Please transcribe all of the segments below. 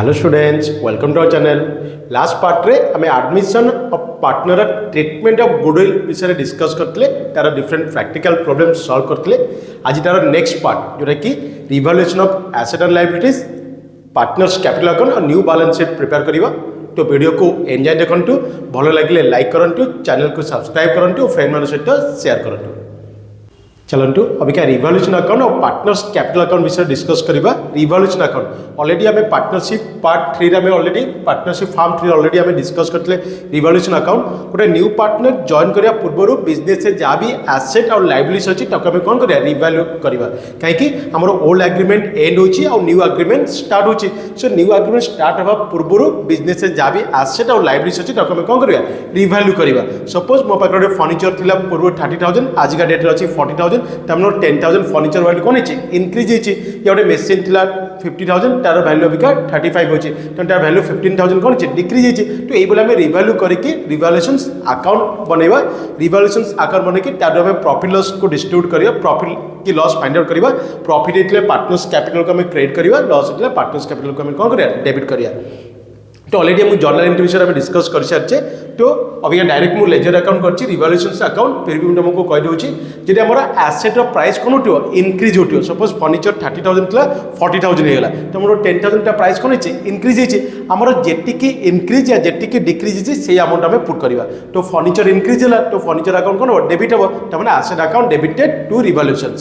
Hello students, welcome to our channel. Last part रे आम admission of partner treatment of goodwill विषय discuss करते तार डिफरेंट प्रैक्टिकल प्रॉब्लम सॉल्व करते। आज तार नेक्स्ट पार्ट जोटा कि revaluation of asset and liabilities, partners capital account और न्यू बैलेंस शीट प्रिपेयर करिवा। तो वीडियो को एंजॉय देखंतु, भलो लगे लाइक करंतु, चैनल को सब्सक्राइब करंतु, फ्रेंड मान सहित शेयर करंतु। चलतु अबिका रिवैल्यूएशन अकाउंट और पार्टनर्स कैपिटल अकाउंट विषय डिस्कस करिबा। रिवैल्यूएशन अकाउंट ऑलरेडी हमें पार्टनरशिप पार्ट 3 रे ऑलरेडी पार्टनरशिप फार्म 3 ऑलरेडी हमें डिस्कस करते। रिवैल्यूएशन अकाउंट गोटे न्यू पार्टनर जॉइन करिया पूर्व बिजनेस से जहाँ भी एसेट और लायबिलिटीज अच्छी ताको हमें कौन करिया रिवैल्यू करिबा। कहीं हमर ओल्ड एग्रीमेंट एंड होची और न्यू एग्रीमेंट स्टार्ट होची। सो न्यू एग्रीमेंट स्टार्ट हवा पूर्व बिजनेस से जहाँ भी एसेट और लायबिलिटीज अच्छी ताको हमें कौन करिया रिवैल्यू करिबा। सपोज मो पाखरे फर्निचर थिला पूर्व 30,000, आज का डेट रे अछि 40,000, तमनो 10,000 फर्निचर वैल्यू कौन है इनक्रीज होती। या गोटे मेसीन थिला 50,000, तार वैल्यू अबिका 35 होची, तो तार वैल्यू 15,000 कौन है डिक्रीज होती। तो ये आम रिवैल्यू करके रिवैल्यूएशन अकाउंट बनैबा। रिवैल्यूएशन अकाउंट बनैके तार हमें प्रॉफिट लॉस को डिस्ट्रीब्यूट करिया, प्रॉफिट की लॉस फाइंड आउट करिबा। प्रॉफिट होइतले पार्टनर्स कैपिटल को हमें क्रेडिट करिबा, लॉस होइतले पार्टनर्स कैपिटल को हमें कौन करिया डेबिट करिया। तो ऑलरेडी हम जर्नल एंट्री विषय में डिस्कस कर सारी। तो अभी डायरेक्ट मुझे लेजर अकाउंट कर रिवैल्यूएशन अकाउंट। फिर भी मुझे तुमको कह दूँ जी आम एसेट प्राइस कौन उठो इनक्रीज उठो। सपोज फर्निचर 30,000 था 40,000 होगा, तो मोर 10,000 प्राइस कौन है इनक्रीज होती। आमर जी इनक्रीज या जी डिक्रीज से अमाउंट आम पुट करवा। तो फर्निचर इनक्रीज है तो फर्निचर अकाउंट कौन हम डेबिट हम, तो asset account debited to revaluation.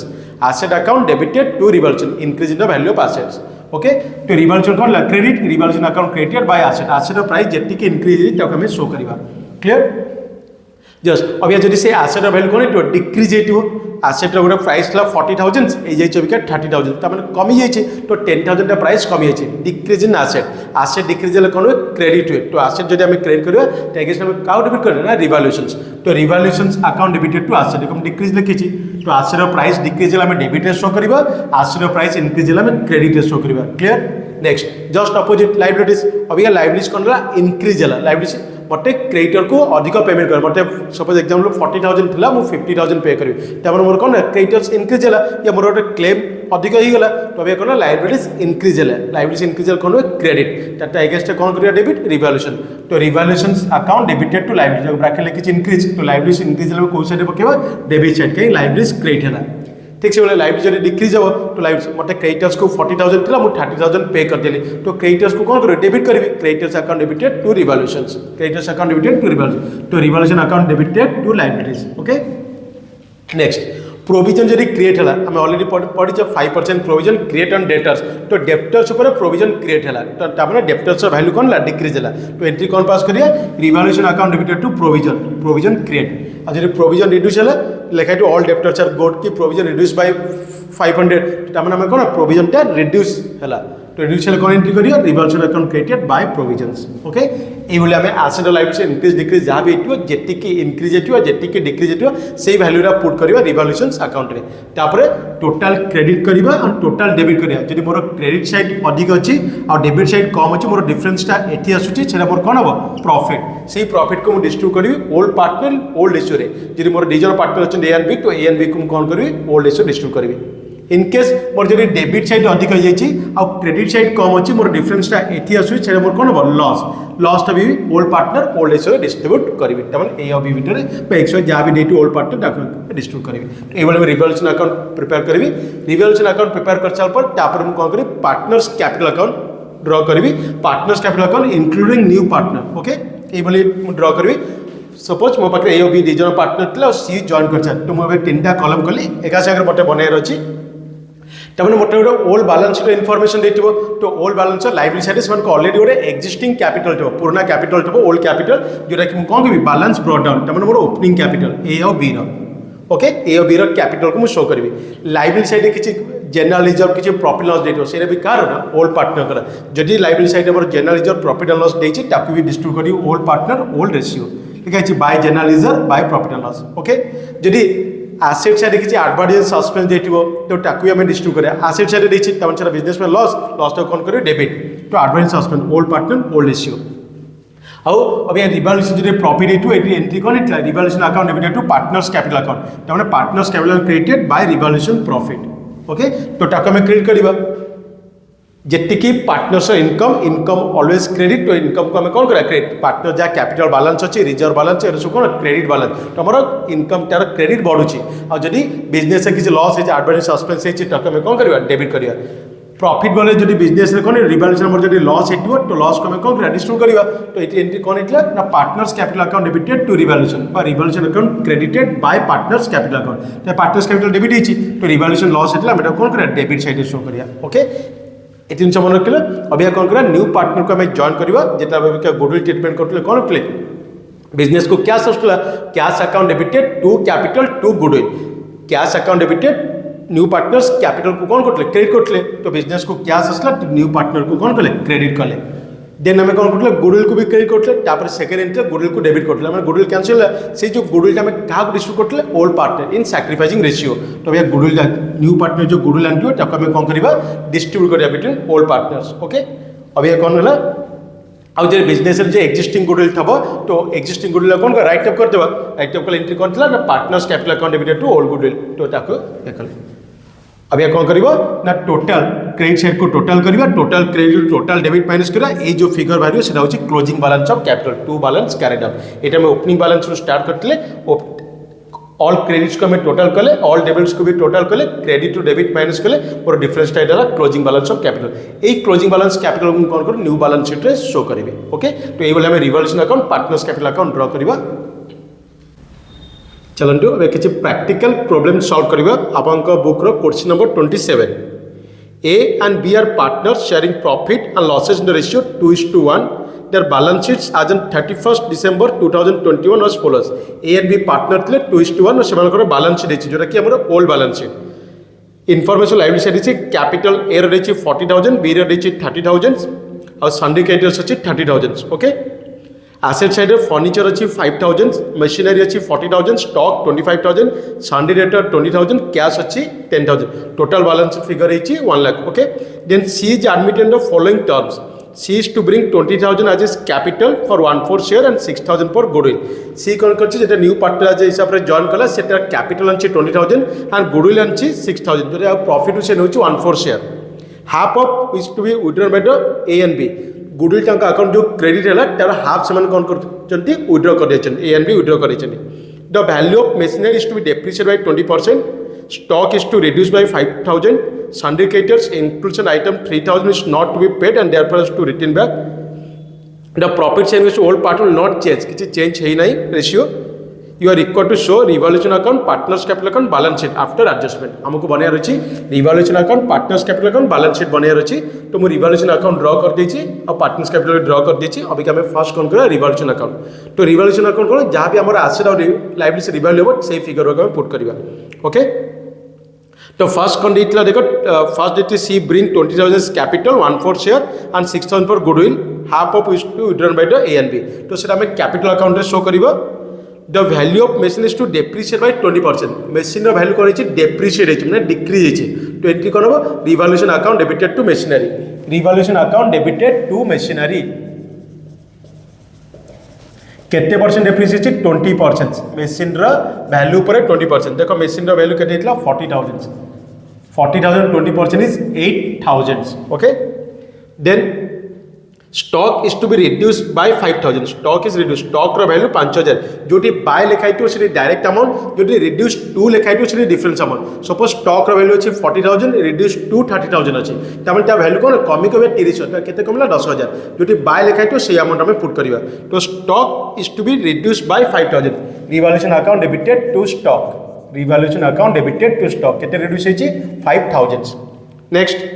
Asset account debited to revaluation, increase in the value of assets. Okay, तो रिवैल्यूएशन कौन ला credit, revaluation account credited by asset. Asset price जी इनक्रीज है हमें शो करवा। क्लियर जस्ट अभी जब से एसेट वैल्यू कौन हो डिक्रीज हो। एसेट गोटे प्राइस था 40,000 अबिका 30,000, तो कमी जाइए। तो 10,000 प्राइस कमी जाइए, decrease in asset. Asset decrease है कौन हुए क्रेडिट हुए। तो एसेट जब हमें क्रेडिट करवा तो हमें क्या डेबिट कर ना रिवैल्यूएशन। तो revaluation account debited to asset हम डिक्रीज लिखी। तो एसेट प्राइस डिक्रीज है डेबिट रे शो करवा, एसेट प्राइस इनक्रीज है क्रेडिट रे शो करवा। Clear next just opposite liabilities. अभी लायबिलिटीज कौन है इनक्रीज है। लायबिलिटीज मटे क्रेडिटर को अधिक पेमेंट कर मटे सपोज एग्जांपल 40,000 था मुझे 50,000 पे करी, तब मोर कौन क्रेडिटर्स इनक्रीज है या मोर गोटे क्लेम अधिक होगा। तो अभी कौन लायबिलिटीज इनक्रीज है। लायबिलिटीज इनक्रीज कौन हुए क्रेडिट, तार एगेंस्ट कौन करिया डेबिट रिवैल्यूएशन। तो revaluation account debited to liability bracket लिखी इनक्रीज। तो लायबिलिटीज इनक्रीज है कौन साइड पकेबा डेबिट साइड, कहीं लायबिलिटीज क्रेडिट है। ठीक से लायबिलिटी जब डिक्रीज हो तो मतलब क्रेडिटर्स को 40,000 था मुझे 30,000 पे करदेली। तो क्रेडिटर्स को कौन करें डेबिट करी। Creditors account debited to revaluation, creditors account debited to revaluation. तो revaluation account debited to liabilities. Okay next provision जब क्रिएट है आम ऑलरेडी पढ़ी 5% प्रोविजन क्रिएट ऑन डेटर्स। तो डेप्टर्स ऊपर प्रोविजन क्रिएट है तो डेप्टर्स वैल्यू कौन डिक्रीज है। तो एंट्री कौन पास करिए revaluation account debited to provision, provision create. और जब प्रोविजन रिड्यूस है लिखा है ऑल डेप्टर्स आर गोड की प्रोविजन रिड्यूस बाय 500, तो आम कौन प्रोविजन टा रिड्यूस है। तो रिड्यूस है कौन एंट्री करिए revaluation account created by provisions. Okay ये आम एसेट और लायबिलिटी इनक्रीज डिक्रीज जहाँ भी हो जी इनक्रीज हो जी डिक्रीज हो से वैल्यू पुट करवा रिवैल्यूएशन अकाउंट में। तापर टोटाल क्रेडिट करवा और टोटाल डेबिट करवा। जब मोर क्रेडिट साइड अधिक अच्छी और डेबिट साइड कम अच्छी मोर डिफरेंसटा एटी आसूँ से मोर कौन हम प्रॉफिट। से प्रॉफिट को मुझे डिस्ट्रीब्यूट करी ओल्ड पार्टनर ओल्ड रेशियो रे। जब मोर दुई पार्टनर अच्छे ए एंड बी, तो ए एंड बी को कौन करी ओल्ड रेशियो डिस्ट्रीब्यूट करी। इनकेस मोर जब डेबिट साइड अधिक हो क्रेडिट साइड कम अच्छी मोर डिफरेंसटा एटी आसूँ से मोर कौन हम लॉस। लॉसटा भी old partner old ratio distribute करी। तमाम ए और बी भितर एक्स वाई जहाँ भी डेट ओल्ड पार्टनर डिस्ट्रीब्यूट करी। तो ये रिवैल्यूएशन अकाउंट प्रिपेयर करी। रिवैल्यूएशन अकाउंट प्रिपेयर कर सारा पर कौन करी पार्टनर्स कैपिटल अकाउंट ड्र करी। Partners capital account including new partner. Okay ये ड्र करी। सपोज मो पाखे ए और बी दुई पार्टनर थे और सी जॉइन कर। तो मुझे 3टा कलम कली एक सागर मत बनाइर अच्छी। तमें मोटे गोटे ओल्ड बैलेंस शीट इनफॉरमेशन देथिबो। तो ओल्ड बैलेंस लायबिलिटी साइड से ऑलरेडी गोटे एक्जिस्टिंग कैपिटल थो, पुराना कैपिटल थो ओल्ड कैपिटल जोटा कि कौन करी बैलेंस ब्रॉट डाउन। तमें मोर ओपनिंग कैपिटल ए और बी रो। ओके ए और बी रो कैपिटल को मुझे शो करी। लायबिलिटी साइड किसी जनरल रिजर्व किसी प्रॉफिट लॉस देथिबो से भी कार ना ओल्ड पार्टनर कर। जदि लायबिलिटी साइड मोर general reserve profit and loss देछि ताकू भी डिस्ट्रीब्यूट करी ओल्ड पार्टनर ओल्ड रेशियो ठीक है bye general reserve by profit and loss. Okay जदि एसेट साइड किसी एडवांटेज सस्पेंस देथिबो तो ताकू हमें डिस्ट्रीब्यूट करिया। एसेट साइड देछि तमन सारा बिजनेस में लॉस तो कौन करियो डेबिट। तो advantage suspense old partner old ratio. आउ अभी रिवैल्यूएशन जो प्रॉफिट हेतु एंट्री कौन है revaluation account debited to partners capital account. तमाने partners capital credited by revaluation profit. Okay तो ताकू हमें क्रेडिट करबा। जेतिकी partners income income always credit तो इनकम को हमें कौन करा क्रेडिट पार्टनर जहाँ कैपिटल बैलेंस अच्छी रिजर्व बैलेंस ये सब कौन क्रेडिट बैलेंस तो हमारा इनकम तार क्रेडिट बढ़ुची और जदि बिजनेस किसी लॉस है एडवांस सस्पेंस है हमें कौन करवा डेबिट करिया प्रॉफिट बोले जो बिजनेस कौन रिवैल्यूएशन नंबर जो लॉस हो तो लॉस को हमें कौन करा डिस्ट्रीब्यूट करवा तो ये एंट्री कौन होता ना partners capital account debited to revaluation revaluation account credited by partners capital account तो पार्टनर्स कैपिटल डेबिट होती तो रिवैल्यूएशन लॉस होता है कौन करा डेबिट साइड शो करिया ओके ये जिन मन रखिले अभी कौन करा न्यू पार्टनर को हमें जॉइन करवा जितना गुडविल ट्रीटमेंट करते कौन रखिले बिजनेस को कैश आसूला cash account debited to capital to goodwill cash account debited new partners capital को कौन करते क्रेडिट करते तो बिजनेस को कैश आसला न्यू पार्टनर को कौन कले क्रेडिट कले देन हमें कौन करते गुडविल को भी क्रेडिट करते सेकेंड एंट्री गुडविल को डेबिट करते गुडविल कैंसिल से जो गुडविल हमें क्या डिस्ट्रीब्यूट करते old partner in sacrificing ratio तो भैया गुडविल न्यू पार्टनर जो गुडविल आंटी ताको हमें कौन करवा डिस्ट्रीब्यूट करिया बिटवीन ओल्ड पार्टनर्स ओके अभी कौन है आउ जे बिजनेस जो एक्जिस्टिंग गुडविल थब तो एक्जिस्टिंग गुडविल कौन कर राइट अप कर देबा राइट अप कले एंट्री कौन थला ना partners capital account debited to old goodwill तो ताको ये कले अभी कौन करिवो ना टोटल क्रेडिट साइड को टोटल करिवा total credit total debit minus करा ए जो फिगर बाहरियो सेटा होची closing balance of capital to balance carried out एटा में ओपनिंग बैलेंस रो स्टार्ट करतले ऑल क्रेडिट्स को हमें टोटल कले ऑल डेबिट्स को भी टोटल कले क्रेडिट टू डेबिट माइनस कले और डिफरेंस टाइड है क्लोजिंग बैलेंस ऑफ कैपिटल ए क्लोजिंग बैलेंस कैपिटल को कौन कर न्यू बैलेंस शीट रे शो करिवे ओके तो ये बोले हमें revolution account partners capital account draw करिवा चलतु ए किसी प्रैक्टिकल प्रॉब्लम सॉल्व करिवा आपन को बुक रो question number 27 A and B are partners sharing profit and losses in the ratio 2:1 their balance sheets as on 31st December 2021 was follows A and B partner थे 2:1 और सेमानकर balance sheet जोटा कि हमर old balance sheet information liability side अछि capital A रे अछि 40000 B रे अछि 30000 और सिंडिकेटर्स अछि 30000 ओके एसेट साइड फर्निचर अच्छी 5000 मशीनरी अच्छी 40000 स्टॉक 25000 सैंडिकेटर 20000 कैश अच्छी 10000 टोटल बैलेंस फिगर है 1 lakh okay then C is admitted the following terms C is to bring 20000 as is capital for 1/4 share and 6000 for goodwill C कौन कर new partner आज हिसाब से join कला से कैपिटल अच्छी 20000 एंड गुडविल अच्छी 6000 जो प्रॉफिट से नौ 1/4 share half of is to be withdrawn by the A and B goodwill टाका अकाउंट जो क्रेडिट है तार हाफ से कौन कर विड्रॉ कर ए एंड बी विड्रॉ कर the value of machinery is to be depreciated by 20% stock is to reduce by 5000 syndicators inclusion item 3000 is not to be paid and therefore is to return back the profit share which old part will not change किसी change है नहीं ratio you are required to show revolution account partners capital account balance sheet after adjustment हमको बनाया रही revolution account partners capital account balance sheet बनाया रही तो मुझे रिवॉल्यूशन अकाउंट ड्रॉ कर देछि और पार्टनर्स कैपिटल ड्रॉ कर देछि अभी हमें फर्स्ट कौन करा रिवॉल्यूशन अकाउंट तो रिवॉल्यूशन अकाउंट कौन जहाँ भी हमारे एसेट और लायबिलिटी से रिवैल्यू हो से फिगर को पुट करवा ओके तो फर्स्ट कौन देता देखो फर्स्ट देती C bring 20000 capital 1/4 share and 6000 for goodwill half of is to withdrawn by the A and B तो सेटा हमें कैपिटल अकाउंट रे शो करबो the value of machine is to depreciate by 20% machine रो वैल्यू कौन depreciate है माने decrease है तो एंट्री कौन हम revaluation account debited to machinery revaluation account debited to machinery केते परसेंट डेप्रिशिएट 20% मशीन रो वैल्यू पर 20% देखो मशीन रो वैल्यू केते हितला 40000 20% is 8000 okay then stock is to be reduce by 5000 stock is reduce stock रो वैल्यू 5000 जोटी बाय लिखाई तो से डायरेक्ट अमाउंट जोटी रिड्यूस टू लिखाई तो से डिफरेंस अमाउंट सपोज स्टॉक रो वैल्यू अछि 40000 रिड्यूस टू 30000 अछि तमन ता वैल्यू कोन कमी कमे 30000 केते कमला 10000 जोटी बाय लिखाई तो से अमाउंट हमें पुट करबा तो stock is to be reduce by 5000 revaluation account debited to stock revaluation account debited to stock केते रिड्यूस होछि 5000 next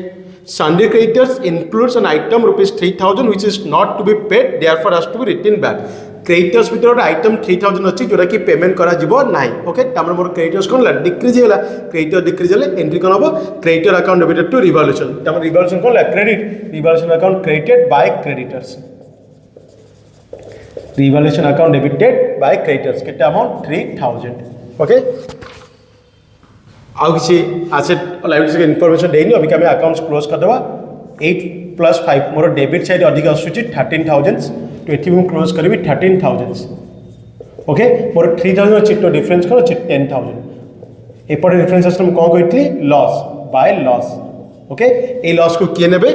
Sundry creditors includes an item rupees 3000 which is not to be paid therefore has to be written back creditors भीतर गोटे item 3000 अच्छी जोटा कि payment करा जीवो नाही ओके तामने मोर क्रेडिटर्स कोन ला डिक्रीज होला क्रेडिटर डिक्रीज हले एंट्री कोन हबो creditor account debited to revaluation तामने रिवॉल्यूशन कोन ला credit revaluation account credited by creditors revaluation account debited by creditors केते अमाउंट 3000 ओके आउ किसी एसेट लायबिलिटी के इनफॉरमेशन देनी अभी हमें अकाउंट्स क्लोज कर देबा 8 + 5 मोर डेबिट साइड अधिक आसुची 13000 तो एथि हम क्लोज करबी 13000 ओके मोर 3000 अछि तो डिफरेंस कोन अछि 10000 एपटे डिफरेंस सिस्टम कोन कहतली लॉस बाय लॉस ओके ए लॉस को किए नेबे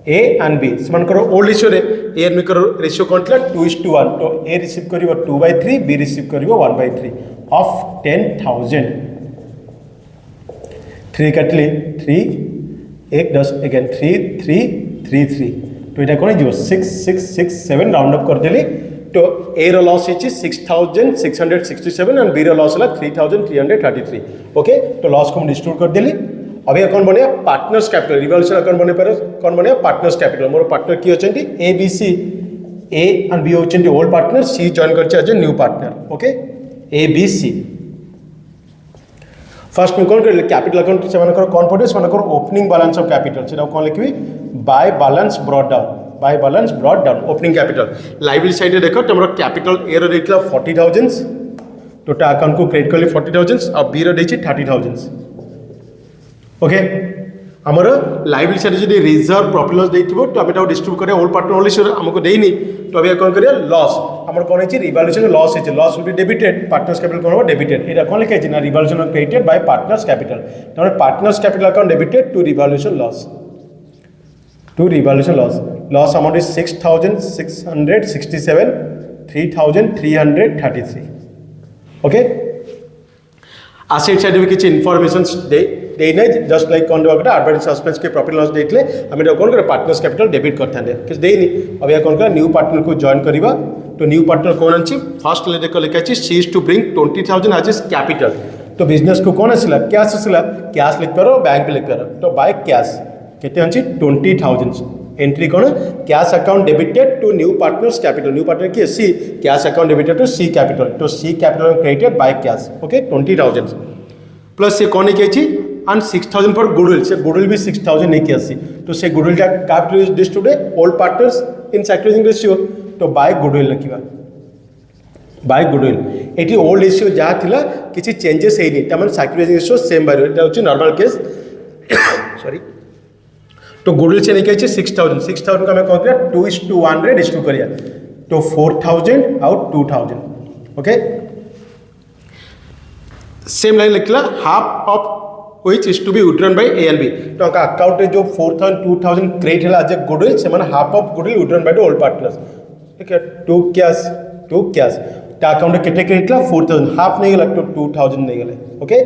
ए एंड बी सेमानकर ओल्ड रेशियो रे ए एंड बी कर रेशियो कोन थला 2:1 तो ए रिसीव करिवो 2/3 बी रिसीव करिवो 1/3 ऑफ 10000 3 काटली 3 1 10 अगेन 3 3 3 3 तो इटा कोन जीवो 6 6 6 7 राउंड अप कर देली तो ए रो लॉस है 6667 एंड बी रो लॉस है 3333 ओके तो लॉस को हम डिस्ट्रीब्यूट कर देली अभी कौन बने पार्टनर्स कैपिटल रिवॉल्यूशन अकाउंट बने पर कौन बने पार्टनर्स कैपिटल मोर पार्टनर की होचंती A B C A and B होचंती ओल्ड पार्टनर सी जॉइन करछ as a new partner okay A B C first में कौन कर कैपिटल अकाउंट से मानकर कौन पड़े से मानकर ओपनिंग बैलेंस ऑफ कैपिटल सेटा कौन लिखबी by balance brought down opening capital liability side रे देखो तमरो कैपिटल ए रो देतला 40000 टोटल अकाउंट को क्रेडिट करली 40000 और बी रो देछि 30000 ओके आमर लायबिलिटी साइड जदि रिजर्व प्रॉफिट लॉस देथिबो तो आमे ता डिस्ट्रीब्यूट करे ओल्ड पार्टनर ओनली सो हमको देइनी तो अभी कौन करिया लॉस हमर कौन है रिवॉल्यूशन लॉस है loss will be debited partners capital कौन हो डेबिटेड एटा कौन लिखा है ना revaluation credited by partners capital तो partners capital account debited to revolution loss loss amount is 6667 3333 okay asset side में किछ इन्फॉर्मेशंस दे नहीं जस्ट लाइक कौन देवा एडवर्टाइज सस्पेंस के प्रॉफिट लॉस देते आम कौन कर पार्टनर्स कैपिटल डेबिट करते किस देनी अभी कौन कर न्यू पार्टनर को जॉइन करवा तो न्यू पार्टनर कौन अच्छी फर्स्ट देखो लिखा है C is to bring 20,000 as is capital तो बिजनेस को कौन आसला कैश लिख पार बैंक लिख पार तो बाय कैश केते अच्छी 20,000 एंट्री कौन cash account debited to new partners capital new partner की C cash account debited to C capital तो C capital credited by cash okay 20,000 plus से कौन है and 6,000 for goodwill से goodwill भी 6,000 नहीं किया सी तो से goodwill का capital is distributed old partners in sacrificing ratio तो by goodwill लिखिबा by goodwill eighty old ratio जहाँ थिला किसी changes है नहीं तमन sacrificing ratio same by एटा होची normal case sorry तो goodwill से नहीं किया 6,000 का मैं कौन किया 2:1 रे डिस्ट्रीब्यूट करिया तो 4,000 out 2,000 ओके सेम लाइन लिखला half of which is to be withdrawn by A and B तो अकाउंट रे जो 4,000 2,000 क्रेडिट है आज गुडविल से माने half of goodwill withdrawn by the old partners ठीक है टू कैश ता अकाउंट रे केते क्रेडिट ला 4,000 हाफ नहीं गला तो 2,000 नहीं गले ओके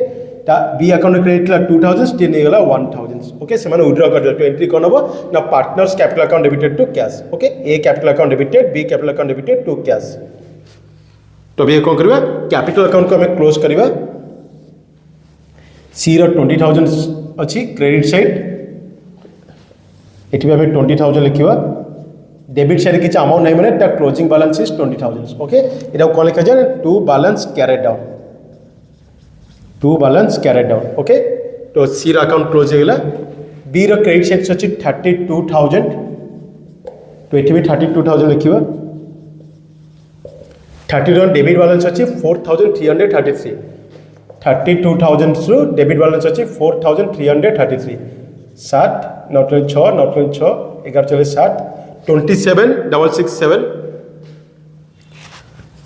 ता बी अकाउंट रे क्रेडिट ला 2,000 स्टे नहीं गला 1,000 ओके से माने विथड्रॉ कर तो एंट्री कोन हो ना partners capital account debited to cash okay A capital account debited B capital account debited to cash तो अभी कौन करबा कैपिटल अकाउंट को हमें क्लोज करबा सी रो 20,000 अच्छी क्रेडिट साइड एटी आम 20,000 लिखा डेबिट साइड किसी अमाउंट नहीं मैंने क्लोजिंग बैलेंस इज 20,000 ओके इटा कौन लिखा जाए to balance carried down okay तो सी रो अकाउंट क्लोज होगा बी रो क्रेडिट साइड अच्छी 32,000 तो ये भी 32,000 लिखा 32,000 डेबिट बैलेंस अच्छी 4,333 32,000 रु डेबिट बैलेंस अच्छी 4,333 60 9 6 11 चले 60 27,667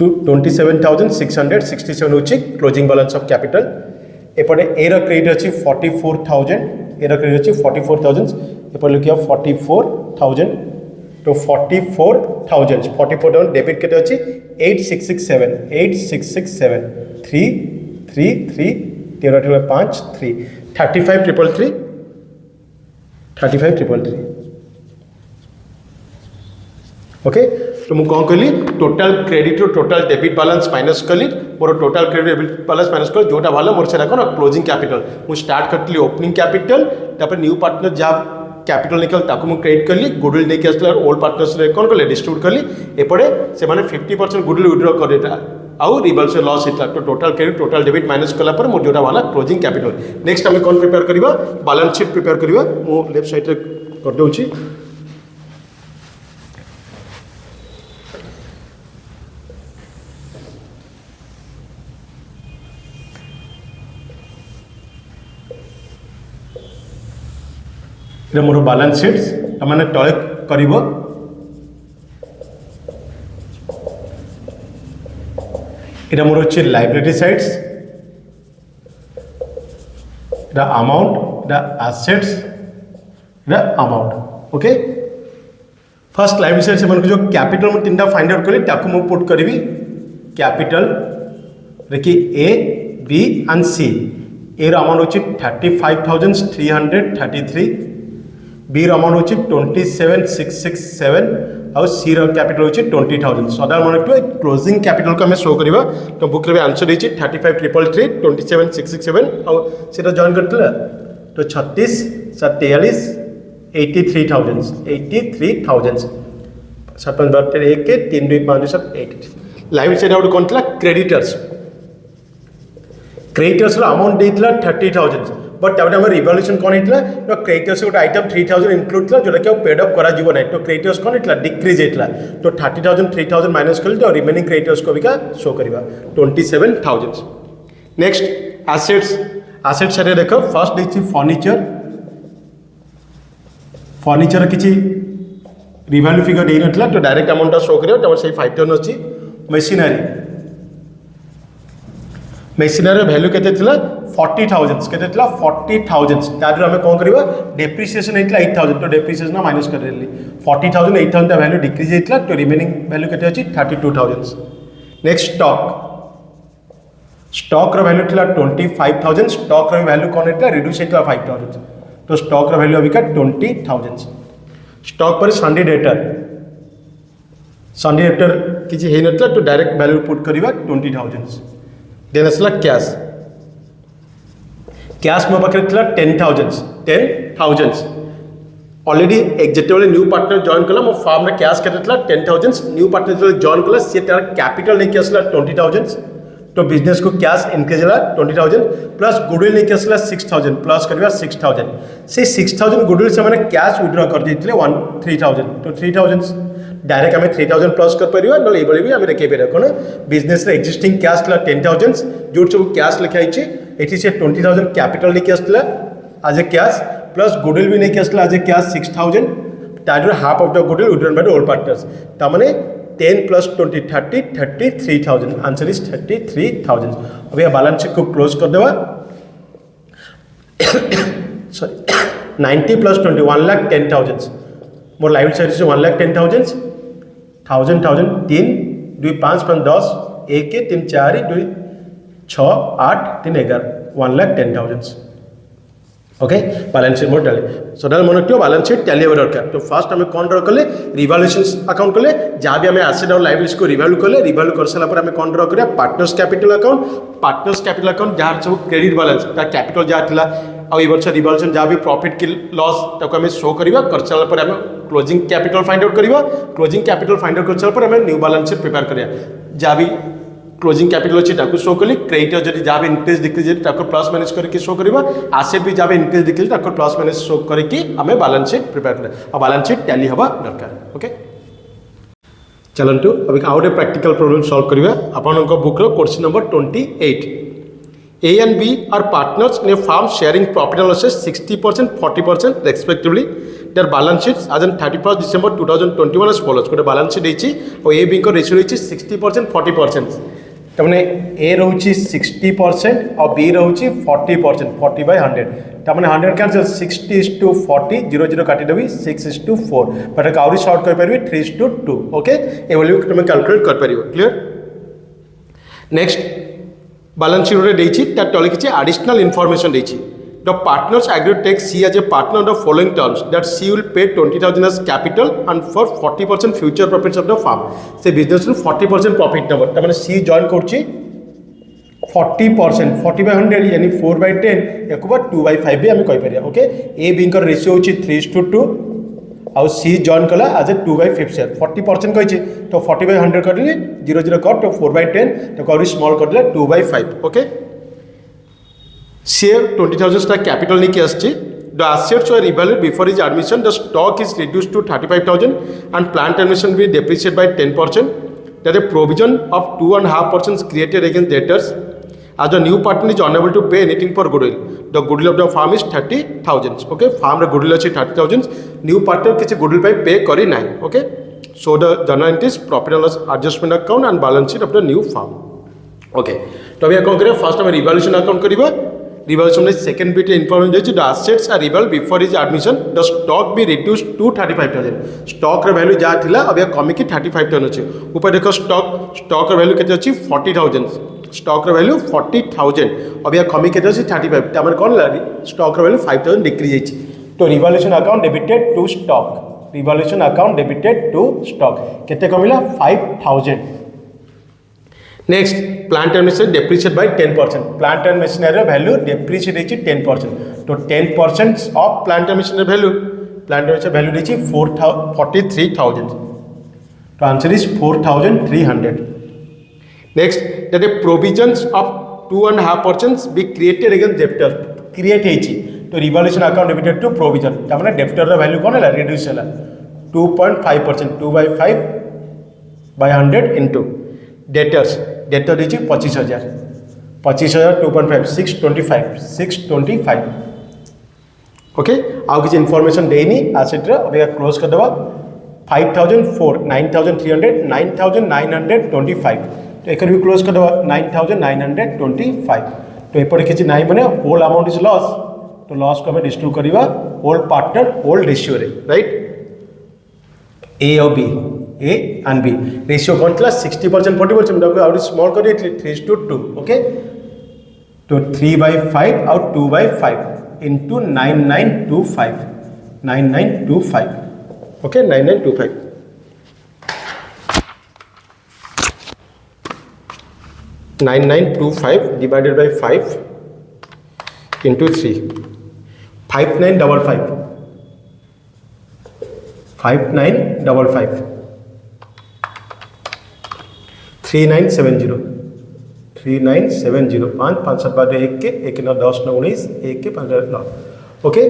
to 27,667 होची क्लोजिंग बैलेंस ऑफ कैपिटल एपटे ए रो क्रेडिट अच्छी 44,000 ए रो क्रेडिट अच्छी 44,000 एपटे लिखिया 44,000 तो 44,000 डेबिट केते अच्छी 8667 3 3 3 13 5 3 35,333 ओके तो मुझे कौन कहली total credit total debit balance minus कली मोर total credit debit balance minus कर जोटा वाला मोर से कौन क्लोजिंग कैपिटल मुझे स्टार्ट करती ओपनिंग कैपिटल तापर न्यू पार्टनर जहाँ कैपिटल निकल ताको मुझे क्रेडिट कली गुडविल नहीं आसला ओल्ड पार्टनर्स कौन कले डिस्ट्रीब्यूट कली एपटे से 50% गुडविल विथड्रॉ कर आउ रिवॉल्यूशन लॉस होता तो total credit total debit minus कला पर मोर जोटा वाला क्लोजिंग कैपिटल नेक्स्ट आम कौन प्रिपेयर करवा बैलेंस शीट प्रिपेयर करवा मु लेफ्ट साइड रे कर दउची मोर बैलेंस शीट्स मैंने तले कर मोर अच्छे लाइब्रेरी साइड्स এটা amount, এটা assets, এটা amount. Okay. First लाइव विषय से मन को जो कैपिटल में तीनटा फाइंड आउट करी ताकू मु पुट करबी कैपिटल देखि A B and C A रो अमाउंट होची 35333 B रो अमाउंट होची 27667 और C रो कैपिटल होची 20000 सदा मन को क्लोजिंग कैपिटल को हमें शो करबा तो बुक रे आंसर होची 35333 27667 और सेटा जॉइन करतला तो 36 43 83,000 7 5 12 1 के 3 2 5 7 8 लाइव से डाउट कौन था क्रेडिटर्स रो अमाउंट देइतला 30,000 बट ताबे हमर रिवॉल्यूशन कोन हितला तो क्रेडिटर्स गोटे आइटम 3,000 इंक्लूड थला जोटा के पेड अप करा जीवो नै तो क्रेडिटर्स कोन हितला डिक्रीज हितला तो 30,000 3,000 माइनस करले तो रिमेनिंग क्रेडिटर्स को बिका शो करबा 27,000 नेक्स्ट एसेट्स रे देखो फर्स्ट देछि फर्निचर किसी रिवैल्यू फिगर दे नथला तो डायरेक्ट अमाउंट शो करियो तो से 5,000 अछि मेशिनरी वैल्यू केते थिला 40,000 केते थिला 40,000 तादर हमें कोन करबा डेप्रिसिएशन हेतला 8,000 तो डेप्रिसिएशन माइनस कर देली 40,000 8,000 वैल्यू डिक्रीज हेतला तो रिमेनिंग वैल्यू केते अछि 32,000 नेक्स्ट स्टॉक रो वैल्यू थिला 25,000 स्टॉक रो वैल्यू कोन हेतला रिड्यूस हेतला 5,000 तो स्टॉक रो वैल्यू अभी का 20,000 स्टॉक पर संडे डेटर किसी है नतला तो डायरेक्ट वैल्यू पुट करबा 20,000 देन असला कैश मो पाखे थिला 10,000 ऑलरेडी जेतेबेले न्यू पार्टनर जॉइन कला मो फार्म रे कैश केते थिला 10,000 न्यू पार्टनर जो जॉइन कला से तार कैपिटल नै के असला 20,000 तो बिजनेस को कैश इनक्रीज होला 20,000 प्लस गुडविल नहीं कैश 6,000 प्लस करबा 6,000 से 6,000 गुडविल से माने कैश विथड्रॉ कर देथिले 3,000 तो 3,000 डायरेक्ट हमें 3,000 प्लस कर परिबा न एबले भी हमें देखे बेरा कोन बिजनेस रे एक्जिस्टिंग कैश ला 10,000 जो सब कैश लिखाई छि एठी से 20,000 कैपिटल नहीं कैश ला as a cash plus goodwill भी नहीं कैश ला एज ए कैश 6,000 तादर half of the goodwill withdrawn by the old partners ता माने 10 plus 20 30 33,000 आंसर इज 33,000 अभी बैलेंस शीट को क्लोज कर देवा सॉरी 90 plus 20 1,10,000 मोर लाइव साइड से 1,10,000 1000 3 2 5 5 10 1 3 4 2 6 8 3 11 1,10,000 ओके बैलेंस शीट मोर टैली सदा मन रखियो बैलेंस शीट टैली होबा दरकार तो फर्स्ट हमें कोन ड्रा करले रिवैल्यूएशन अकाउंट करले जहाँ भी हमें एसेट और लायबिलिटीज को रिवैल्यू करले रिवैल्यू कर सारा पर हमें कोन ड्रा करिया पार्टनर्स कैपिटल अकाउंट जहाँ सब क्रेडिट बैलेंस ता कैपिटल जहाँ थिला आ ए वर्ष रिवैल्यूएशन जहाँ भी प्रॉफिट की लॉस ताको हमें शो करिवा कर सारा पर हमें क्लोजिंग कैपिटल फाइंड आउट करिवा क्लोजिंग कैपिटल फाइंड आउट कर सारा पर हमें न्यू बैलेंस शीट प्रिपेयर करिया जहाँ भी क्लोजिंग कैपिटल अच्छी ताको शो कली क्रेडिटर जब जहाँ भी इंक्रीज डिक्रीज ताको प्लस माइनस करके शो करवा एसेट भी जहाँ भी इंक्रीज डिक्रीज ताको प्लस माइनस शो करके हमें बैलेंस शीट प्रिपेयर करें और बैलेंस शीट टैली हवा दरकार ओके चलंतु अभी आउ गोटे प्रैक्टिकल प्रॉब्लम सॉल्व करिवा आपनक बुक रो question number 28 A and B are partners in a firm sharing profit and losses 60% 40% respectively. Their balance sheets as on 31st December 2021 as follows. गोटे balance sheet देछि और A B को ratio देछि 60% 40%. तमने A रहउछि 60% और B रहउछि 40% 40/100. तमने 100 cancel 60:40 0 काटी देबी 6:4 but Kauri short कर परबी 3:2 ओके ए वैल्यू तुम कैलकुलेट कर परिबो क्लियर नेक्स्ट बैलेंस शीट रे देछि ता तले किछि एडिशनल इंफॉर्मेशन देछि the partners agree to take C as a partner the following terms that C will pay 20,000 as capital and for 40% future profits of the firm से business रू 40% profit number त माने सी जॉइन करछि 40% 40/100 यानी 4/10 एकबा 2/5 भी हम कहि परिया ओके ए बी कर रेशियो होछि 3:2 आउ सी जॉइन कला एज ए 2/5 शेयर 40% कहि तो 40/100 कर लिए 0 कट तो 4/10 तो कौरी स्मॉल कर दिला 2/5 ओके शेयर 20,000 स्टॉक कैपिटल नहीं के आछि the assets were revalued before his admission the stock is reduced to 35,000 and plant admission be depreciate by 10% that a provision of 2.5% created against debtors as the new partner is unable to pay anything for goodwill the goodwill of the firm is 30,000 okay farm रे goodwill अछि 30,000 new partner किछि goodwill पे पे करी नाही okay so the journal entries profit and loss adjustment account and balance sheet of the new firm okay तो अभी कौन करिया फर्स्ट हम रिवैल्यूएशन अकाउंट करिबा रिवॉल्यूशन में सेकंड बिट इनफॉर्मेशन देछि the assets are revalued before his admission the stock be reduce to 35000 stock रे value जा थिला अब कमी की 35000 अछि ऊपर देखो स्टॉक रे वैल्यू केते अछि 40000 स्टॉक रे वैल्यू 40000 अब कमी केते अछि 35 त हमर कोन स्टॉक रे वैल्यू 5000 डिक्रीज अछि तो revaluation account debited to stock revaluation account debited to stock केते कमिला 5000 next plant and machinery depreciate by 10% plant and machinery value depreciate होइछि 10% तो 10% of plant and machinery value plant and value होइछि 43000 तो answer is 4300 next that the provisions of 2.5% be created against debtor create होइछि तो revaluation account debited to provision त माने debtor रो value कोन हला reduce हला 2.5% 2/5 by 100 into डेटर्स डेटर देछि 25000 2.5 625 okay आउ किछ इन्फॉर्मेशन देनी एसेट रे अब क्लोज कर देबा 5004 9300 9925 तो एकर भी क्लोज कर देबा 9925 तो एपर किछ नाही माने होल अमाउंट इज लॉस तो लॉस को हमें डिस्ट्रीब्यूट करिवा होल पार्टनर होल रेशियो रे राइट ए और B A and B ratio कौन था 60% 40% आउट स्मॉल कर 3:2 ओके तो 3/5 और 2/5 into 9925 okay 9925 9925 divided by 5 into 3 5955 5955 3970 3970 5 5 7 12 1 के 1 9 10 9 19 1 के 5 9 ओके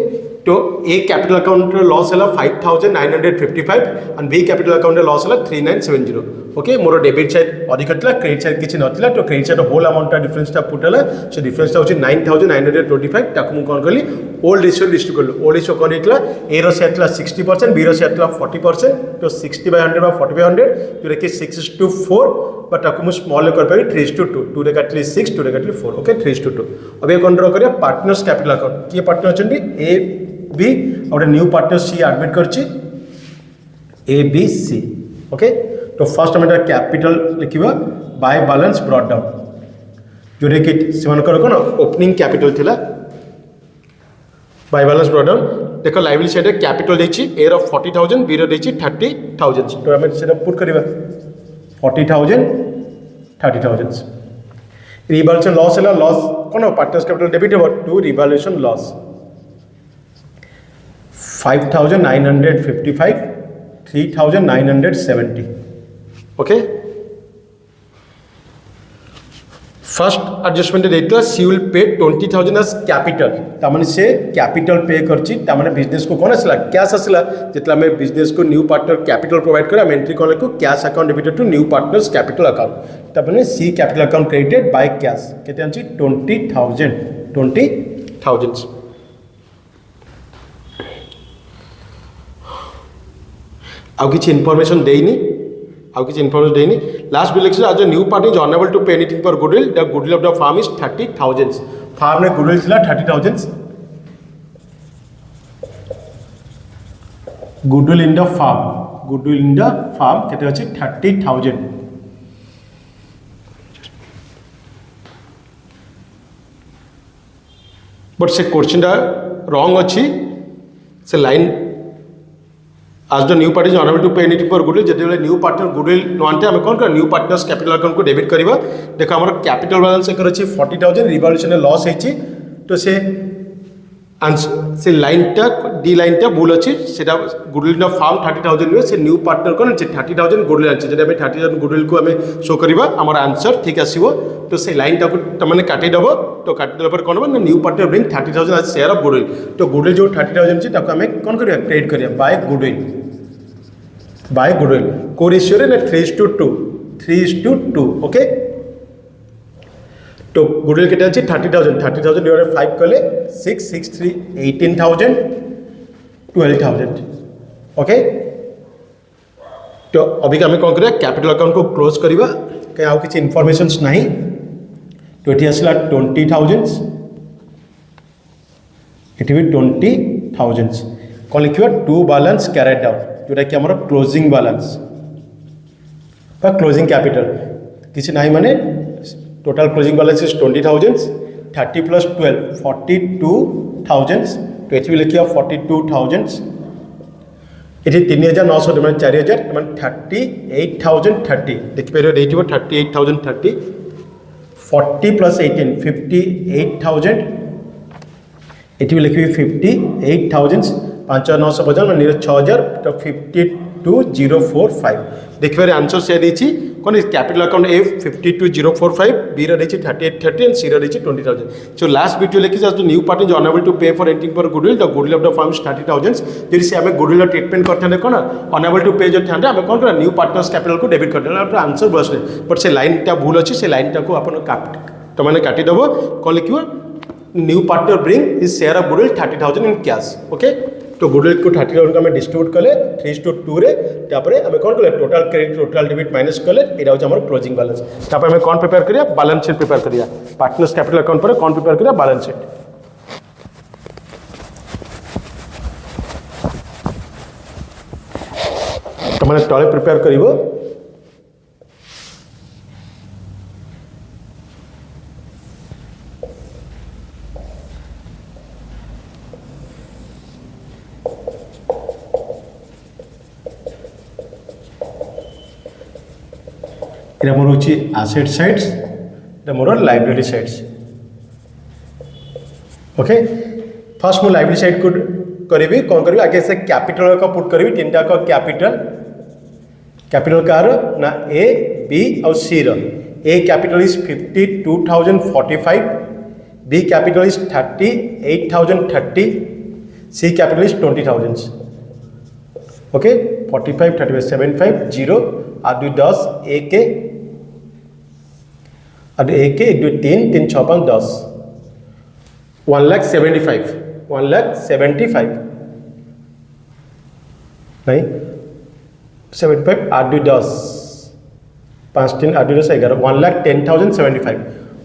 तो ए कैपिटल अकाउंट लॉस है 5955 and B capital account loss है 3970 ओके मोर डेबिट साइड अधिक था क्रेडिट साइड किसी नथिला तो credit side whole amount difference पुटला से डिफरेंस होची 9925 ताकू मु कोन करली ओल्ड रेशियो लिस्ट करलो ओल्ड रेशियो कोन हेतला ए रो सेटला 60% बी रो सेटला 40% तो 60/100 बा 40/100 तो रेके 6:4 बट ताकू मु स्मॉल कर पारी 3:2 2 रे काटली 6 2 रे काटली 4 ओके 3:2 अब ये कोन ड्रा करिया पार्टनर्स कैपिटल अकाउंट की पार्टनर चंडी ए बी और न्यू पार्टनर सी एडमिट करछि ए बी सी ओके तो फर्स्ट हम कैपिटल लिखिबा बाय बैलेंस ब्रॉट डाउन जोरे कि सेमानकर कोन ओपनिंग कैपिटल थिला बाय बैलेंस ब्रॉट डाउन देखो लायबिलिटी साइड कैपिटल देछि ए रो 40000 बी रो देछि 30000 तो हम सेटा पुट करबा 40000 30000 रिवॉल्यूशन लॉस है लॉस कोन पार्टनर्स कैपिटल डेबिट हो to revolution loss 5955 3970 okay first adjustment देता सी विल पे 20000 एज कैपिटल तामाने से कैपिटल पे करछि तामाने बिजनेस को कोन आसला कैश आसला जेतला में बिजनेस को न्यू पार्टनर कैपिटल प्रोवाइड करे हम एंट्री कोन को cash account debited to new partners capital account तामाने C capital account credited by cash केते आंछि 20000 आउ किसी इनफॉरमेशन देनी last bit as new party is unable to pay anything for goodwill the goodwill of the firm is 30000 firm में goodwill थिला 30000 goodwill in the farm केते अछि 30000 but से क्वेश्चन रॉन्ग अच्छी से लाइन आज the new party is unable to pay anything for goodwill जदि new partner goodwill नआंते हम कोन कर न्यू पार्टनर्स कैपिटल अकाउंट को डेबिट करबा देखो हमर कैपिटल बैलेंस एकर अछि 40000 रिवॉल्यूशन लॉस हेछि तो से आंसर से लाइनटा डी लाइनटा भूल अछि सेटा गुडविल ऑफ फार्म 30000 नुए से न्यू पार्टनर कोन अछि 30000 गुडविल अछि जदि हम 30000 गुडविल को हमें शो करबा हमर आंसर ठीक आसीबो तो से लाइनटा को तमने काटि दबो तो काटि देला पर कोन बन new partner bring 30000 as share of goodwill तो गुडविल जो 30000 अछि ताको हमें कोन करिया क्रेडिट करिया बाय गुडविल को रेशियो रे 3:2 ओके तो गुडविल केटा अछि 30000 डिवाइडेड 5 कले 6 6 3 18000 12000 ओके तो अभी हम कोन करिया कैपिटल अकाउंट को क्लोज करिवा कहीं आउ किछि इन्फॉर्मेशंस नाही तो एठी असला 20000 एटी भी 20,000 कौन लिखा टू बैलेंस कैरेड आउट जोटा कि आमर क्लोजिंग बैलेंस क्लोजिंग कैपिटल किसी ना माने टोटाल क्लोजिंग बैलेंस इज 20,000 30 + 12 42,000 तो ये भी लिखा 42,000 ये 3,900 मैंने 4,000 मैंने 38,030 देखिए ये 38,030 40 + 18 58,000 ये भी लिखी 58,000 5,950 मैंने 6,000 तो 52,045 देखिए आंसर से देती कौन कैपिटल अकाउंट ए 52,045 बी रही 38,30 एंड सी रही 20,000 सो लास्ट वीडियो लिखी जो न्यू पार्टी जो अनेबल टू पे for entering for goodwill the goodwill of the firm 30,000 जब से आम गुडविल ट्रीटमेंट करते कौन अनेबल टू पे जो था आम कौन कर न्यू पार्टनर्स कैपिटल को डेबिट करते आंसर बस बट से लाइन टा भूल अच्छी से लाइन टाक तो मैंने काटिदेव कौन लिख new partner bring is share of goodwill 30,000 in cash okay तो गुडविल को 30,000 को डिस्ट्रीब्यूट कले 3:2 रे तापर आम कौन कले total credit total debit minus कले यहाँ हूँ आम क्लोजिंग बैलेंस तापर आम कौन प्रिपेयर करिया बैलेंस शीट प्रिपेयर करिया पार्टनर्स कैपिटल अकाउंट पर कौन प्रिपेयर करिया बैलेंस शीट तो मैंने तले प्रिपेयर करिवो এটা মোর হচ্ছে আসেট সাইডস এটা মোর লাইব্রেরি সাইডস ओके फर्स्ट मु लाइब्रेरी साइड को करी कौन करी आगे से कैपिटल का पुट करी तीनटा का कैपिटल कार ना ए बी और सी रो A capital is 52,045 B capital is 38,030 C capital is 20,000 okay 45 35 75 0 और 2 10 ए के और एक के 1 2 3 3 6 5 10 1,75,000 1,75,000 नहीं 75 8 2 10 5 3 8 2 10 11 1,10,075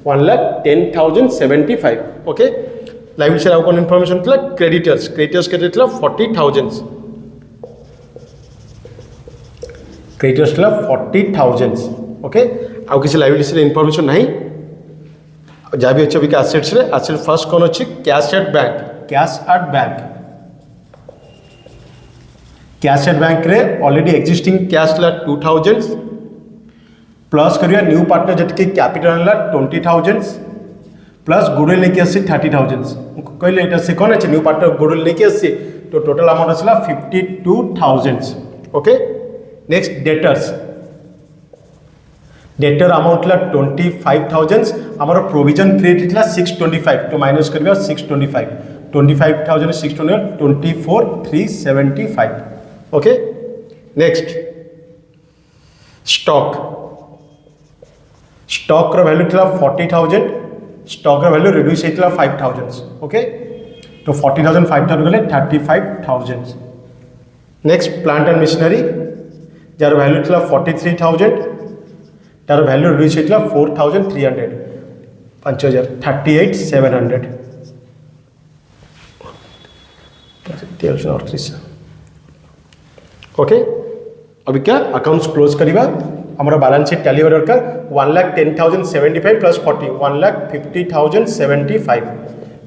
1,10,075 ओके लाइव से कौन इनफॉर्मेशन था क्रेडिटर्स के 40,000 क्रेडिटर्स 40,000 ओके आउ किसी लाइबिलिटी इनफॉरमेशन नहीं जहाँ भी अच्छे अभी एसेट्स रे एसेट फर्स्ट कौन अच्छी कैश एट बैंक रे ऑलरेडी एक्जिस्टिंग कैश ला 2,000 प्लस करिया न्यू पार्टनर जति कैपिटल ला 20,000 प्लस गुडविल लेके आसी 30,000 कहले एटा से कौन अच्छे न्यू पार्टनर गुडविल लेके आसी तो टोटल अमाउंट आसला 52,000 ओके नेक्स्ट डेटर अमाउंट ला 25,000 आमर प्रोविजन क्रेडिट ला 625 तो माइनस करिया 625 25,000 625 24,375 ओके नेक्स्ट स्टॉक रो वैल्यू था 40,000 स्टॉक रो वैल्यू रिड्यूस होता 5,000 ओके तो 40,000 5,000 गले 35,000 next plant and machinery jar value था 43,000 तार वैल्यू रिड्यूस होता 4,300 5,000 38,700 ओके अभी क्या अकाउंट्स क्लोज करिबा हमारा बैलेंस शीट टैली दरकार 1,10,075 प्लस 40 1,50,075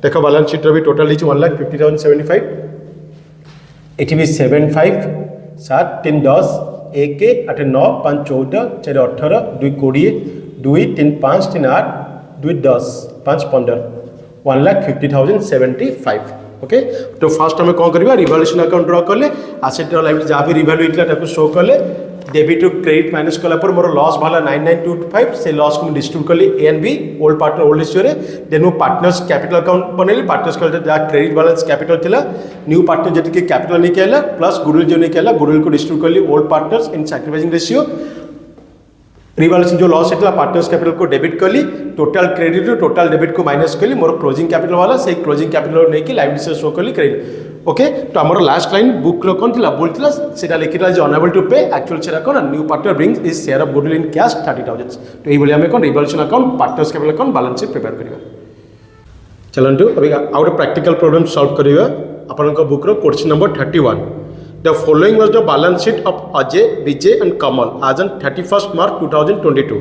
देखो बैलेंस शीट भी टोटल 1,50,075 ये भी 75 7 3 10 1 8 9 5 14 4 18 2 20 2 3 5 3 8 2 10 5 15 1,50,075 ओके तो फर्स्ट हमें कौन करवा रिवैल्यूएशन अकाउंट ड्रॉ कले एसेट लाइबिलिटी जहाँ भी रिवैल्यू होता शो कले डेबिट टू क्रेडिट माइनस कला पर मोर लॉस भाला 9,925 से लॉस को डिस्ट्रीब्यूट कली A and B old partner old issue रे देन मो पार्टनर्स कैपिटल अकाउंट बनैली पार्टनर्स जहाँ क्रेडिट बैलेंस कैपिटल थिला न्यू पार्टनर जति के कैपिटल नहीं कहला प्लस गुडविल जो नहीं कहला गुडविल को डिस्ट्रीब्यूट कली ओल्ड पार्टनर्स इन सैक्रिफाइसिंग रेशियो रिवैल्यूएशन जो लॉस होता पार्टनर्स कैपिटल को डेबिट कली टोटल क्रेडिट टोटल डेबिट को माइनस कली मोर क्लोजिंग कैपिटल वाला से क्लोजिंग कैपिटल नहीं कि लाइबिलिटी शो कली क्रेडिट ओके तो आमर लास्ट लाइन बुक कौन थी बोल से लिखी जो अनेबल टू पे एक्चुअल से कौन new partner brings is share of goodwill in cash 30,000 तो ये आम कौन revaluation account partners capital account balance sheet prepare करिया चलतु अभी आउ गोटे प्रैक्टिकल प्रॉब्लम सॉल्व करिवा आपन बुक रो question number 31 the following was the balance sheet of Ajay Vijay and Kamal as on 31 मार्च 2022 तो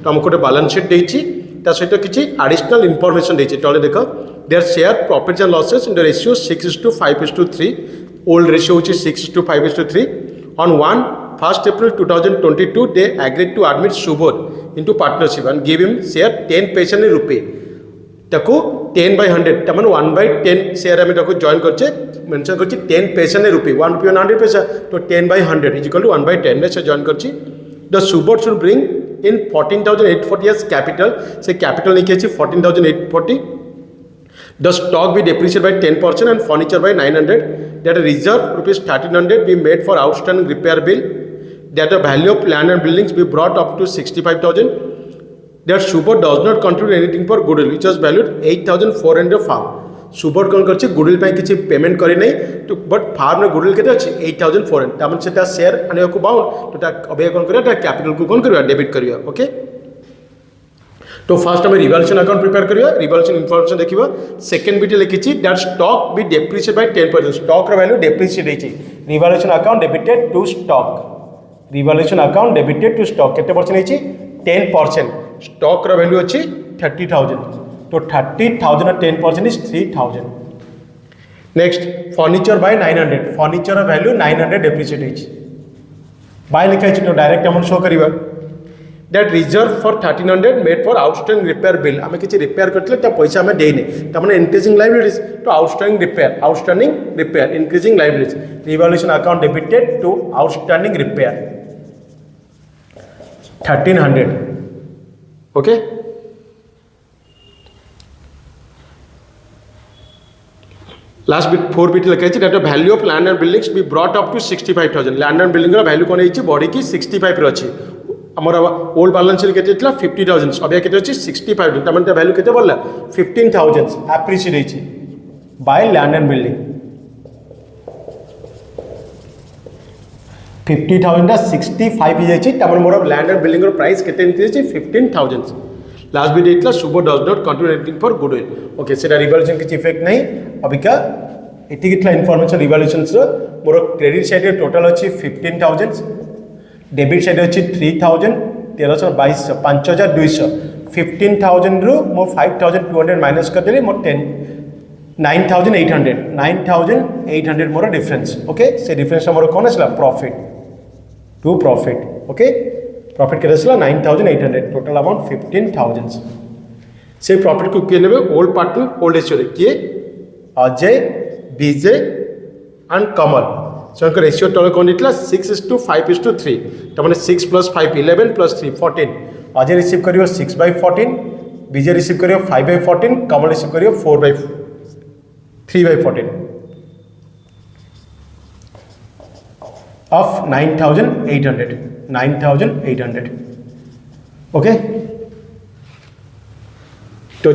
हमको गोटे बैलेंस शीट देछि ता सहित किछि एडिशनल इंफॉर्मेशन देछि तले देखो they share profits and losses in the ratio 6:5:3 old ratio होछि 6:5:3 on 1 April 2022 they agreed to admit Subodh into partnership and give him share 10 paisa in rupee ताको 10/100 तमन 1/10 शेयर आम जॉइन करचे मेंशन करछि 10 पैसा ने रुपी 1 रुपी 100 पैसा तो 10/100 इज इक्वल टू 1/10 से जॉइन करछि the Subodh should bring in 14,840 as capital से कैपिटल नहीं किछि 14,840 the stock be depreciate by 10% and furniture by 900 that reserve rupees 1300 be made for outstanding repair bill that the value of land and buildings be brought up to 65,000 that Subodh does not contribute anything for goodwill which was valued 8,400 farm Subodh कौन करछि goodwill ପାଇଁ କିଛି payment करी नहीं तो but farm रे goodwill केते अछि 8,400 तामन सेटा शेयर आने को बाउंड तो ता अबे कौन करिया ता कैपिटल को कौन करिया डेबिट करिया ओके तो फर्स्ट हमें रिवैल्यूएशन अकाउंट प्रिपेयर करिया रिवैल्यूएशन इंफॉर्मेशन देखिबा सेकंड बिट लिखिछि that stock be depreciate by 10% stock रो वैल्यू डेप्रिशिएट होइछि revaluation account debited to stock revaluation account debited to stock केते परसेंट होइछि 10% स्टॉक रो वैल्यू अच्छी 30,000 तो 30,000 और 10% is 3,000 next furniture by 900 furniture value 900 depreciate होइछि बाय लिखा है तो डायरेक्ट अमाउंट शो करिवा that reserve for 1300 made for outstanding repair bill आमे किछि रिपेयर करतले त पैसा हमें देने त माने इंक्रीजिंग लायबिलिटीज तो outstanding repair increasing liabilities revaluation account debited to outstanding repair 1300 okay last bit 4 bit लिखा है that the value of land and buildings be brought up to 65,000 land and building रा वैल्यू कोन हेछि बॉडी की 65 रो अछि हमर ओल्ड बैलेंस शीट केते थिला 50,000 अबे केते अछि 65 त माने वैल्यू केते बोलला 15,000 एप्रिशिएट हेछि बाय लैंड एंड बिल्डिंग 50,000 65 जाइए तमन मोर लैंड एंड बिल्डिंग प्राइस केते इंक्रीज 15,000 लास्ट भी देतला Subodh does not contribute anything for goodwill okay सेटा रिवैल्यूएशन किछ इफेक्ट नहीं अबिका एति कितला इंफॉर्मेशन रिवैल्यूएशन रो मोर क्रेडिट साइड रे टोटल अछि 15,000 डेबिट साइड अछि 3,000 1322 5,200 15,000 रो मो 5,200 माइनस कर देली मोर 9,800 मोर डिफरेंस ओके से डिफरेंस मोर कोन असला प्रॉफिट टू प्रॉफिट ओके प्रॉफिट के 9,800 टोटल अमाउंट 15,000 से प्रॉफिट को किए नेबे ओल्ड पार्टनर ओल्ड रेशियो रे किए अजय विजय एंड कमल से रेशियो टोटल कोन दितला 6:5:3 त माने 6 + 5 11 + 3 14 अजय रिसीव करियो 6/14 विजय रिसीव करियो 5/14 कमल रिसीव करियो 3/14 of 9,800 ओके तो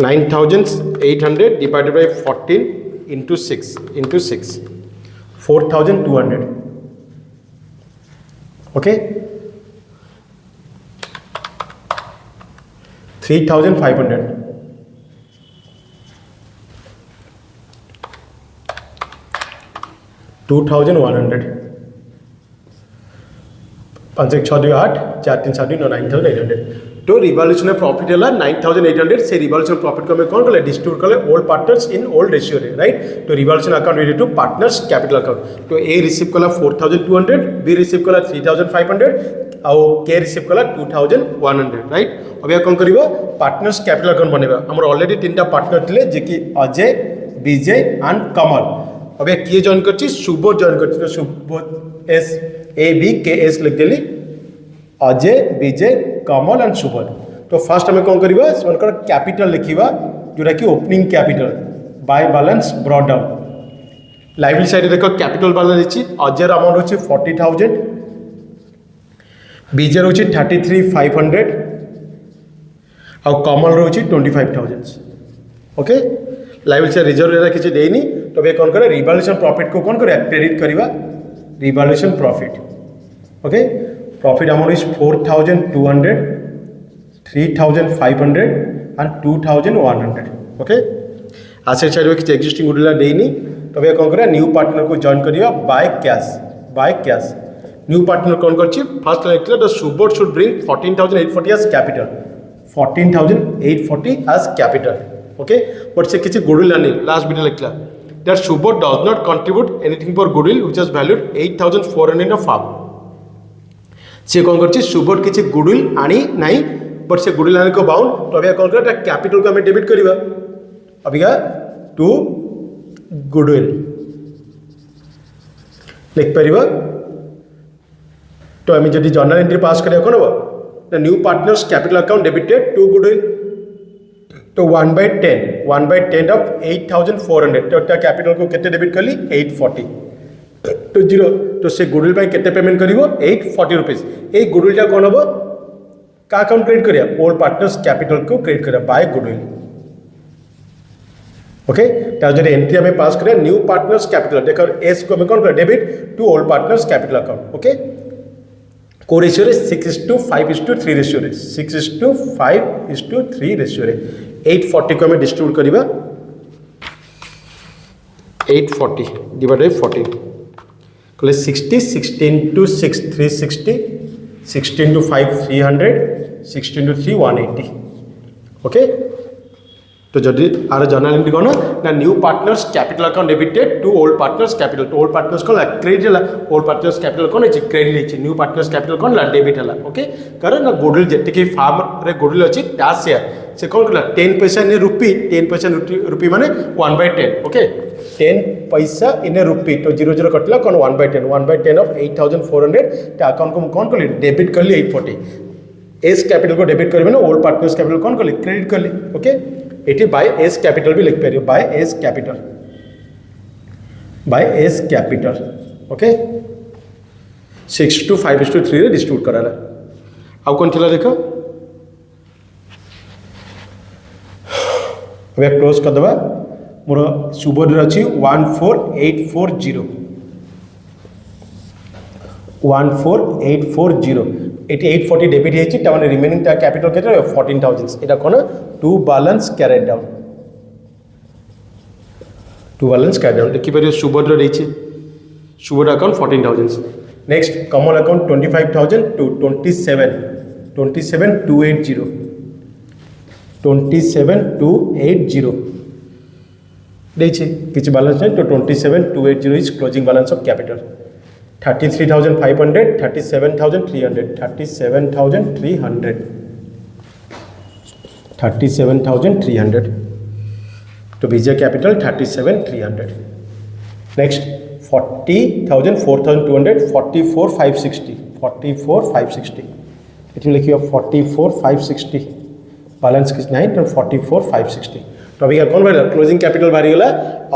9,800 divided by 14 into 6 4,200 ओके 3,500 2,100 5 6 2 8 4 3 7 9 9,800 तो रिवैल्यूएशन प्रॉफिट है 9,800 से रिवैल्यूएशन प्रॉफिट को मैं कौन कले डिस्ट्रीब्यूट कले old partners in old ratio रे राइट तो revaluation account related to partners capital account तो ए रिसीव कला 4,200 बी रिसीव कला 3,500 आउ के रिसीव कला 2,100 राइट अब या कौन करिवो पार्टनर्स कैपिटल अकाउंट बनेबा हमर ऑलरेडी तीनटा पार्टनर थिले जे कि अजय विजय एंड कमल अब ये किए जॉइन करछि सुबोध जॉइन करछि तो सुबोध एस ए बी के एस लिख देली अजय विजय कमल एंड सुबोध तो फर्स्ट हमें कौन करिबा सेमनकर कैपिटल लिखिबा जोटा कि opening capital by balance brought down liability side देखो कैपिटल बैलेंस अछि अजय अमाउंट होछि 40,000 विजय होछि 33,500 और कमल होछि 25,000 ओके लायबिलिटी साइड रिजर्व रे किछि देनी तो बे कौन करे रिवैल्यूएशन प्रॉफिट को कौन करे क्रेडिट करिबा revaluation profit okay profit amount is 4,200 3,500 and 2,100 okay asset side में किसी एक्जिस्टिंग गुडविल देनी तब कौन करा न्यू पार्टनर को जॉइन करिया बाय कैश न्यू पार्टनर कौन कर फर्स्ट लिखला the Subodh should bring 14,840 as capital 14,840 as capital okay but से किसी गुडविल आनी लास्ट बिट लिखला that Subodh does not contribute anything for goodwill which has valued 8,400 of farm से कौन कर सुबोध किसी गुडविल आनी नहीं बट से गुडविल आने को बाउंड तो अभी कौन करा कैपिटल को हमें डेबिट करिवा अभी टू गुडविल लिख पार तो आम जब जर्नल एंट्री पास करा कौन हम the new partners capital account debited to goodwill तो 1/10 ऑफ 8,400 तो कैपिटल को केते डेबिट कली 840 तो जीरो तो से गुडविल पे केते पेमेंट करिवो 840 रुपीस ए गुडविल टा कौन हम का अकाउंट क्रेडिट करिया ओल्ड पार्टनर्स कैपिटल को क्रेडिट करिया बाय गुडविल ओके जो एंट्री हमें पास करें न्यू पार्टनर्स कैपिटल देखो एस को हमें कौन करें debit to old partners capital account okay को रेशियो 6:5:3 रेशियो 6:5:3 रेशियो 840 को हमें डिस्ट्रीब्यूट करिबा 840 डिवाइड बाय 14 कहले 60 16 to 6 360 16 to 5 300 16 to 3 180 ओके तो जदि आर जर्नल एंट्री कौन ना new partners capital account debited to old partners capital तो ओल्ड पार्टनर्स कौन क्रेडिट है ओल्ड पार्टनर्स कैपिटल कौन है क्रेडिट है न्यू पार्टनर्स कैपिटल कौन है डेबिट है ओके कारण ना गुडविल जी फार्म रे गुडविल अच्छी ता शेयर से कौन कला 10 पैसा इन रुपी 10 पैसा रुपी माने 1/10 ओके 10 पैसा इन रुपी तो 0 कटला कौन 1/10 ऑफ 8,400 अकाउंट को कौन कली डेबिट कर ली 840 एस कैपिटल को डेबिट करेंगे ना ओल्ड पार्टनर्स कैपिटल कौन कली क्रेडिट कर ली ओके ये बाय एस कैपिटल भी लिख पार by S capital okay 6:5:3 distribute कराला आउ कौन थिला देखो अब क्लोज कर दबा मोर सुबोध अच्छी 14840 ये 840 डेबिट है रिमेनिंग कैपिटल के 14,000 यहाँ कौन टू बैलेंस कैरेड डाउन देखिए सुबोध रही Subodh account 14,000 next Kamal account 25,000 to 27,280 किसी बैलेंस नहीं तो 27,280 is closing balance of capital 33,500 37,300 तो विजय कैपिटल 37,300 नेक्स्ट 40,000 4,200 44,560 इतने लिखिए 44,560 बैलेंस किस नहीं तो 44,560 तो अभी कौन बाहर क्लोजिंग कैपिटल बाहरी गला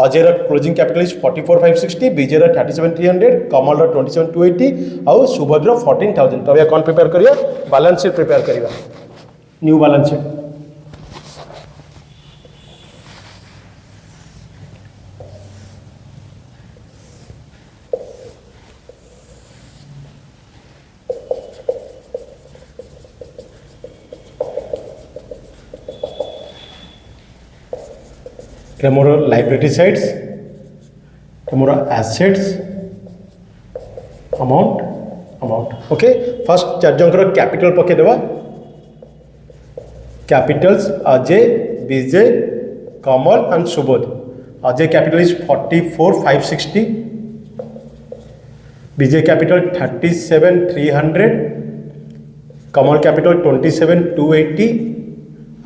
Ajay closing capital is 44,560 Vijay 37,300 Kamal 27,280 और सुभद्र 14,000 तो अभी कौन प्रिपेयर करिए बैलेंस शीट प्रिपेयर करिए न्यू बैलेंस शीट मोर लाइब्रेरी साइड्स मोर एसेट्स अमाउंट ओके फर्स्ट चार जनकर कैपिटल पकेदेवा capitals Ajay Vijay Kamal and Subodh Ajay capital is 44,560 Vijay capital 37,300 Kamal capital 27,280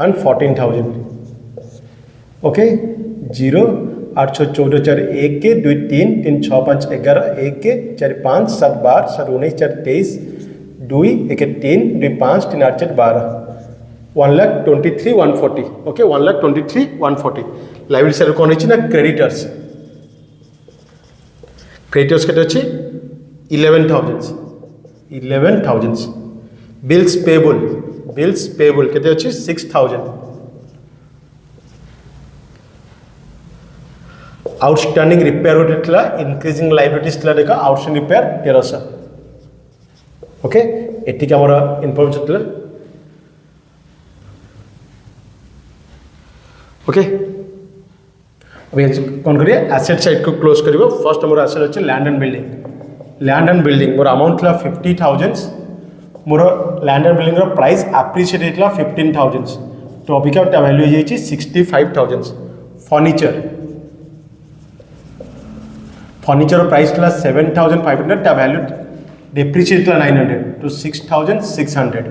and 14,000 okay 0 8 6 14 4 1 के 2 3 3 6 5 11 1 के 4 5 7 12 7 19 4 23 2 1 3 2 5 3 8 4 12 1,23,140 ओके 1,23,140 लाइब्रेरी साइड कौन है ना क्रेडिटर्स के 11,000 बिल्स पेबल के 6,000 आउटस्टैंडिंग रिपेयर होता इनक्रीजिंग लाइबिलिटीज देखा आउटस्टैंडिंग रिपेयर 1,300 ओके एटिक आम इनफर्मेशन ओके अभी कौन करिए एसेट साइड को क्लोज करियो फर्स्ट मोर एसेट अच्छे land and building more amount था 50,000 मोर land and building price appreciate होता 15,000 तो अबिका वैल्यू हो जाए 65,000 फर्निचर प्राइस था 7,500 वैल्यू डेप्रिशिएट था 900 तो 6,600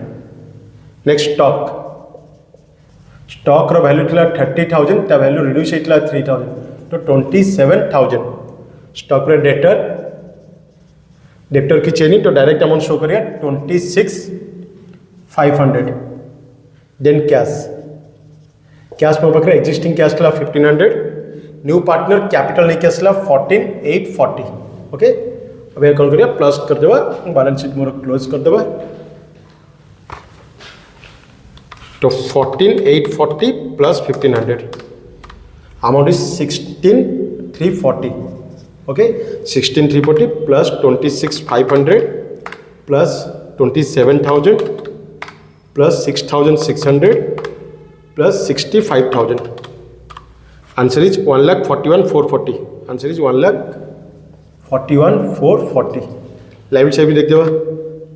नेक्स्ट स्टॉक वैल्यू था 30,000 वैल्यू रिड्यूस होता 3,000 तो 27,000 स्टॉक डेप्टर की चेनी तो डायरेक्ट अमाउंट शो करिए 26,500 देन कैश मो पाखे एक्जिस्टिंग कैश था 1,500 न्यू पार्टनर कैपिटल नहीं कैश 14,840 ओके अब कौन करिए प्लस करदे बैलेंस शीट मोर क्लोज करदे तो 14,840 plus 1,500 amount is 16,340 okay 16,340 plus 26,500 plus 27,000 plus 6,600 plus 65,000 answer is 1,41,440 answer is 1,41,440 liability side भी देख देवा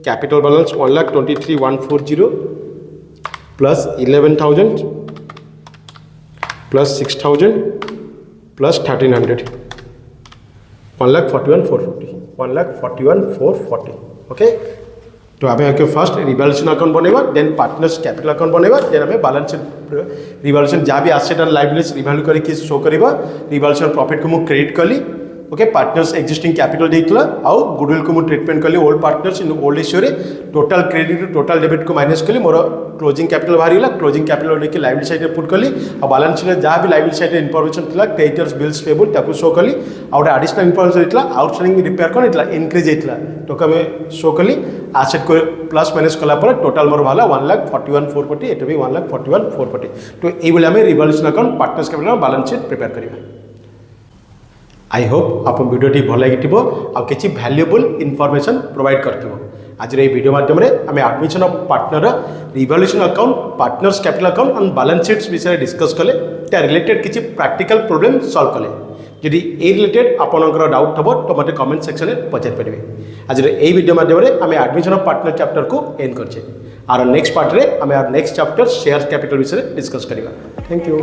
capital balance 1,23,140 plus 11,000 plus 6,000 plus 1,300 1,41,440 okay तो आम फर्स्ट रिवैल्यूएशन अकाउंट बनवा देन पार्टनर्स कैपिटल अकाउंट बनवा then आम बैलेंस शीट रिवैल्यूएशन जहाँ भी एसेट एंड लायबिलिटीज रिवैल्यू करके शो करवा रिवैल्यूएशन प्रॉफिट को मुझे क्रेडिट कली ओके पार्टनर्स एक्जिस्टिंग कैपिटल देता आउ गुडविल को मुझे ट्रीटमेंट कली old partners in old issue total credit total debit को माइनस कली मोर क्लोजिंग कैपिटल बाहरी क्लोजिंग कैपिटल लेके लायबिलिटी साइड पुट कली और बैलेंस शीट जहाँ भी लायबिलिटी साइड इनफॉरमेशन था क्रेडिटर्स बिल्स पेबल ताको शो कली आउट एडिशनल इनफॉरमेशन होता आउटस्टैंडिंग रिपेयर कौन होता इनक्रीज होता तो कम शो कली एसेट को प्लस माइनस कलापर टोटल मोर भाला 1,41,440 एटा भी 1,41,440 तो ये आम revaluation account partners capital balance sheet prepare करिया आई होप आप वीडियोटी भल लगी आ किसी वैल्यूएबल इनफॉरमेशन प्रोवाइड करथिबो आज ये वीडियो माध्यम आम admission of partner revaluation account partners capital account and balance sheets विषय डिस्कस कले त्या रिलेटेड किसी प्रैक्टिकल प्रॉब्लम सॉल्व कले जदि ए रिलेटेड आपनकर डाउट थबो तो मते कमेंट सेक्शन में पचारि परिबे आज ये वीडियो माध्यम आम एडमिशन ऑफ पार्टनर चैप्टर को एंड करछे आर नेक्स्ट पार्ट रे आम नेक्स्ट चैप्टर शेयर कैपिटल विषय डिस्कस करिबा थैंक यू।